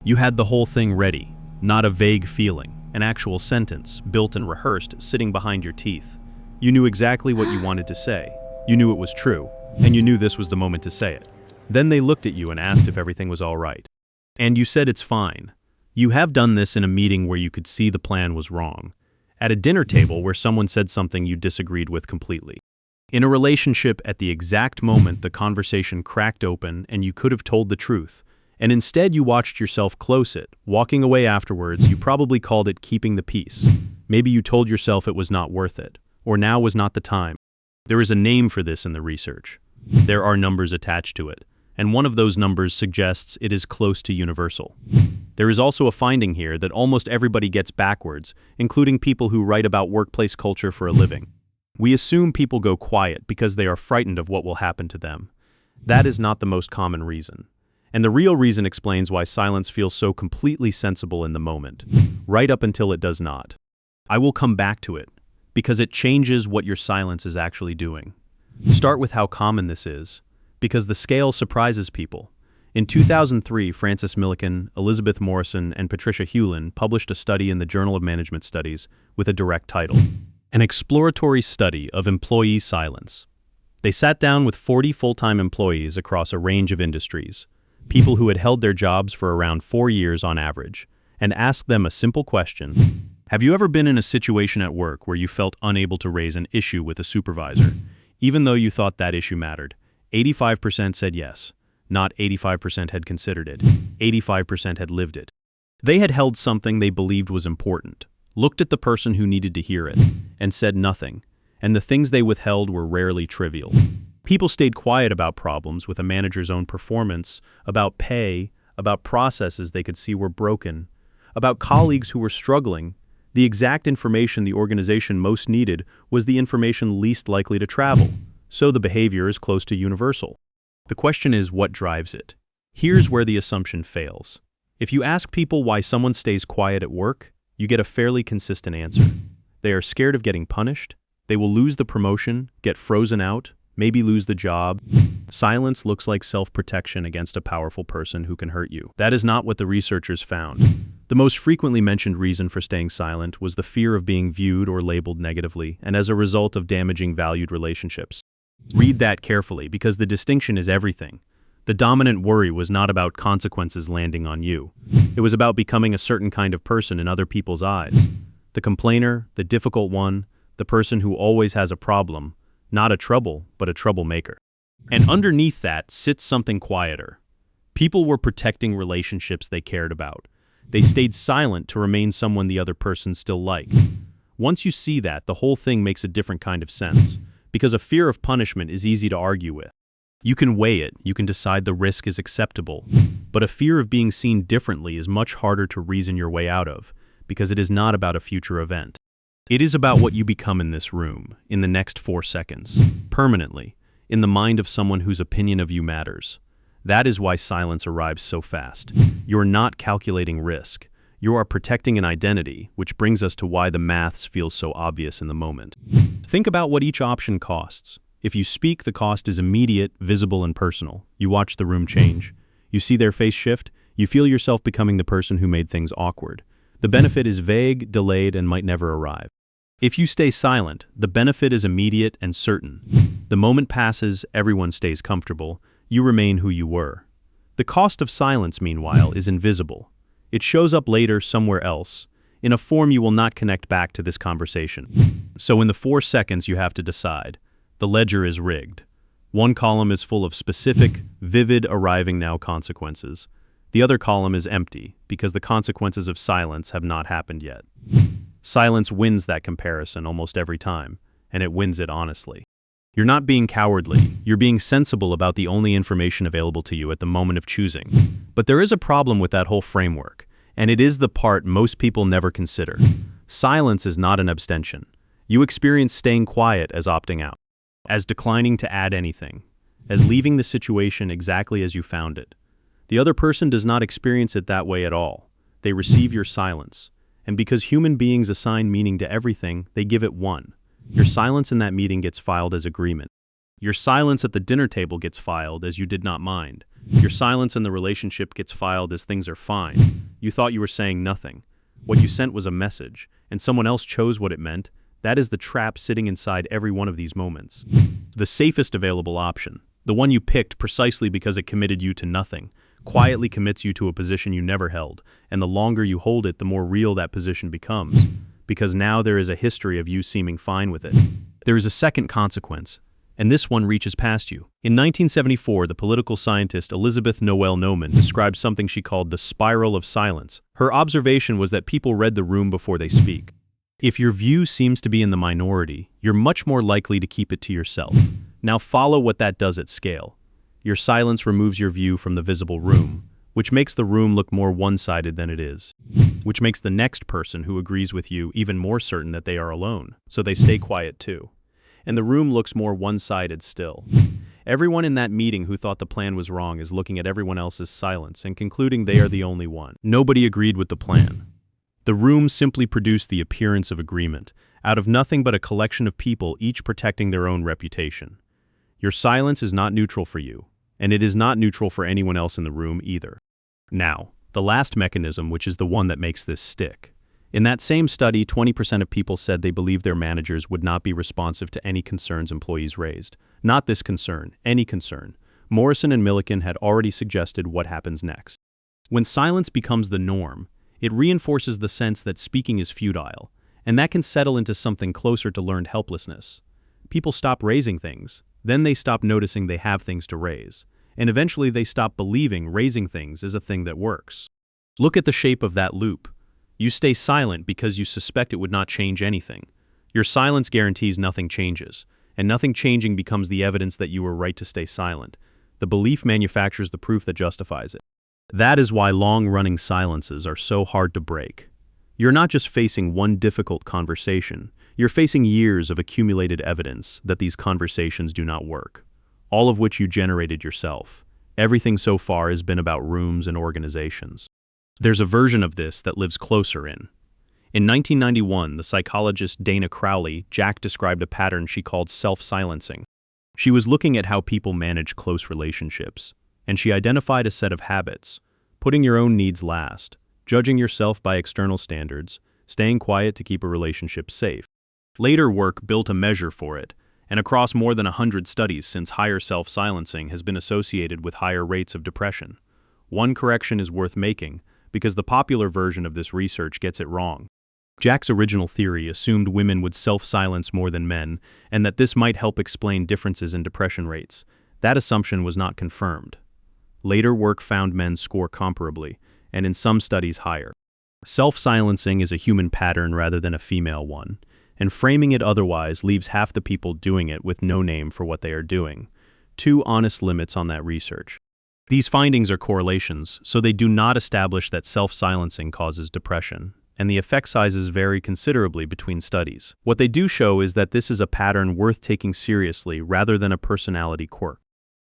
You had the whole thing ready, not a vague feeling, an actual sentence, built and rehearsed, sitting behind your teeth. You knew exactly what you wanted to say. You knew it was true, and you knew this was the moment to say it. Then they looked at you and asked if everything was all right. And you said it's fine. You have done this in a meeting where you could see the plan was wrong. At a dinner table where someone said something you disagreed with completely. In a relationship, at the exact moment the conversation cracked open and you could have told the truth, and instead you watched yourself close it. Walking away afterwards, you probably called it keeping the peace. Maybe you told yourself it was not worth it, or now was not the time. There is a name for this in the research. There are numbers attached to it, and one of those numbers suggests it is close to universal. There is also a finding here that almost everybody gets backwards, including people who write about workplace culture for a living. We assume people go quiet because they are frightened of what will happen to them. That is not the most common reason. And the real reason explains why silence feels so completely sensible in the moment, right up until it does not. I will come back to it, because it changes what your silence is actually doing. Start with how common this is, because the scale surprises people. In 2003, Francis Milliken, Elizabeth Morrison, and Patricia Hewlin published a study in the Journal of Management Studies with a direct title, An Exploratory Study of Employee Silence. They sat down with 40 full-time employees across a range of industries, people who had held their jobs for around 4 years on average, and asked them a simple question. Have you ever been in a situation at work where you felt unable to raise an issue with a supervisor, even though you thought that issue mattered? 85% said yes. Not 85% had considered it. 85% had lived it. They had held something they believed was important, looked at the person who needed to hear it, and said nothing, and the things they withheld were rarely trivial. People stayed quiet about problems with a manager's own performance, about pay, about processes they could see were broken, about colleagues who were struggling. The exact information the organization most needed was the information least likely to travel, so the behavior is close to universal. The question is, what drives it? Here's where the assumption fails. If you ask people why someone stays quiet at work, you get a fairly consistent answer. They are scared of getting punished, they will lose the promotion, get frozen out, maybe lose the job. Silence looks like self-protection against a powerful person who can hurt you. That is not what the researchers found. The most frequently mentioned reason for staying silent was the fear of being viewed or labeled negatively, and as a result of damaging valued relationships. Read that carefully, because the distinction is everything. The dominant worry was not about consequences landing on you. It was about becoming a certain kind of person in other people's eyes. The complainer, the difficult one, the person who always has a problem, not a trouble, but a troublemaker. And underneath that sits something quieter. People were protecting relationships they cared about. They stayed silent to remain someone the other person still liked. Once you see that, the whole thing makes a different kind of sense, because a fear of punishment is easy to argue with. You can weigh it, you can decide the risk is acceptable, but a fear of being seen differently is much harder to reason your way out of, because it is not about a future event. It is about what you become in this room, in the next 4 seconds, permanently, in the mind of someone whose opinion of you matters. That is why silence arrives so fast. You're not calculating risk. You are protecting an identity, which brings us to why the maths feels so obvious in the moment. Think about what each option costs. If you speak, the cost is immediate, visible, and personal. You watch the room change. You see their face shift. You feel yourself becoming the person who made things awkward. The benefit is vague, delayed, and might never arrive. If you stay silent, the benefit is immediate and certain. The moment passes, everyone stays comfortable. You remain who you were. The cost of silence, meanwhile, is invisible. It shows up later somewhere else, in a form you will not connect back to this conversation. So in the 4 seconds you have to decide. The ledger is rigged. One column is full of specific, vivid, arriving now consequences. The other column is empty, because the consequences of silence have not happened yet. Silence wins that comparison almost every time, and it wins it honestly. You're not being cowardly, you're being sensible about the only information available to you at the moment of choosing. But there is a problem with that whole framework, and it is the part most people never consider. Silence is not an abstention. You experience staying quiet as opting out, as declining to add anything, as leaving the situation exactly as you found it. The other person does not experience it that way at all. They receive your silence, and because human beings assign meaning to everything, they give it one. Your silence in that meeting gets filed as agreement. Your silence at the dinner table gets filed as you did not mind. Your silence in the relationship gets filed as things are fine. You thought you were saying nothing. What you sent was a message, and someone else chose what it meant. That is the trap sitting inside every one of these moments. The safest available option, the one you picked precisely because it committed you to nothing, quietly commits you to a position you never held, and the longer you hold it, the more real that position becomes, because now there is a history of you seeming fine with it. There is a second consequence, and this one reaches past you. In 1974, the political scientist Elizabeth Noel Neumann described something she called the spiral of silence. Her observation was that people read the room before they speak. If your view seems to be in the minority, you're much more likely to keep it to yourself. Now follow what that does at scale. Your silence removes your view from the visible room, which makes the room look more one-sided than it is, which makes the next person who agrees with you even more certain that they are alone, so they stay quiet too. And the room looks more one-sided still. Everyone in that meeting who thought the plan was wrong is looking at everyone else's silence and concluding they are the only one. Nobody agreed with the plan. The room simply produced the appearance of agreement, out of nothing but a collection of people each protecting their own reputation. Your silence is not neutral for you, and it is not neutral for anyone else in the room either. Now, the last mechanism, which is the one that makes this stick. In that same study, 20% of people said they believed their managers would not be responsive to any concerns employees raised. Not this concern, any concern. Morrison and Milliken had already suggested what happens next. When silence becomes the norm, it reinforces the sense that speaking is futile, and that can settle into something closer to learned helplessness. People stop raising things, then they stop noticing they have things to raise, and eventually they stop believing raising things is a thing that works. Look at the shape of that loop. You stay silent because you suspect it would not change anything. Your silence guarantees nothing changes, and nothing changing becomes the evidence that you were right to stay silent. The belief manufactures the proof that justifies it. That is why long-running silences are so hard to break. You're not just facing one difficult conversation, you're facing years of accumulated evidence that these conversations do not work, all of which you generated yourself. Everything so far has been about rooms and organizations. There's a version of this that lives closer in. In 1991, the psychologist Dana Crowley described a pattern she called self-silencing. She was looking at how people manage close relationships, and she identified a set of habits: putting your own needs last, judging yourself by external standards, staying quiet to keep a relationship safe. Later work built a measure for it, and across more than 100 studies since, higher self-silencing has been associated with higher rates of depression. One correction is worth making, because the popular version of this research gets it wrong. Jack's original theory assumed women would self-silence more than men, and that this might help explain differences in depression rates. That assumption was not confirmed. Later work found men score comparably, and in some studies higher. Self-silencing is a human pattern rather than a female one, and framing it otherwise leaves half the people doing it with no name for what they are doing. Two honest limits on that research. These findings are correlations, so they do not establish that self-silencing causes depression, and the effect sizes vary considerably between studies. What they do show is that this is a pattern worth taking seriously rather than a personality quirk.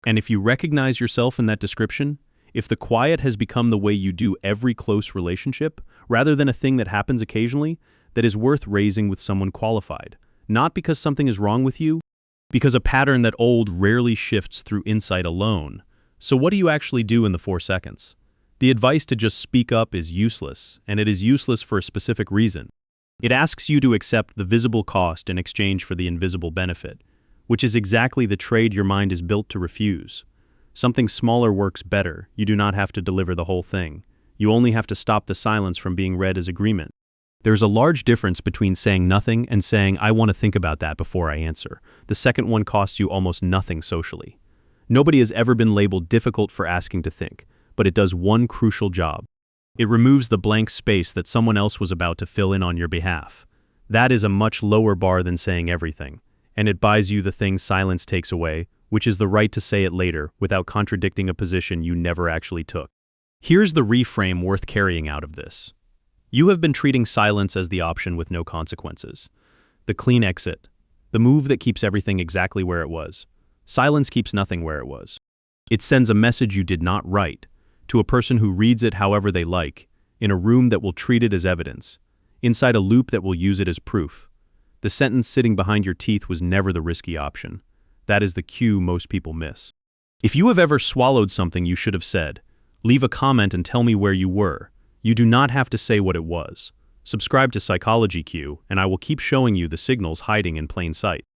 And if you recognize yourself in that description, if the quiet has become the way you do every close relationship, rather than a thing that happens occasionally, that is worth raising with someone qualified. Not because something is wrong with you, because a pattern that old rarely shifts through insight alone. So what do you actually do in the 4 seconds? The advice to just speak up is useless, and it is useless for a specific reason. It asks you to accept the visible cost in exchange for the invisible benefit, which is exactly the trade your mind is built to refuse. Something smaller works better. You do not have to deliver the whole thing. You only have to stop the silence from being read as agreement. There's a large difference between saying nothing and saying, "I want to think about that before I answer." The second one costs you almost nothing socially. Nobody has ever been labeled difficult for asking to think, but it does one crucial job. It removes the blank space that someone else was about to fill in on your behalf. That is a much lower bar than saying everything, and it buys you the thing silence takes away, which is the right to say it later without contradicting a position you never actually took. Here's the reframe worth carrying out of this. You have been treating silence as the option with no consequences. The clean exit. The move that keeps everything exactly where it was. Silence keeps nothing where it was. It sends a message you did not write, to a person who reads it however they like, in a room that will treat it as evidence, inside a loop that will use it as proof. The sentence sitting behind your teeth was never the risky option. That is the cue most people miss. If you have ever swallowed something you should have said, leave a comment and tell me where you were. You do not have to say what it was. Subscribe to Psychology Q, and I will keep showing you the signals hiding in plain sight.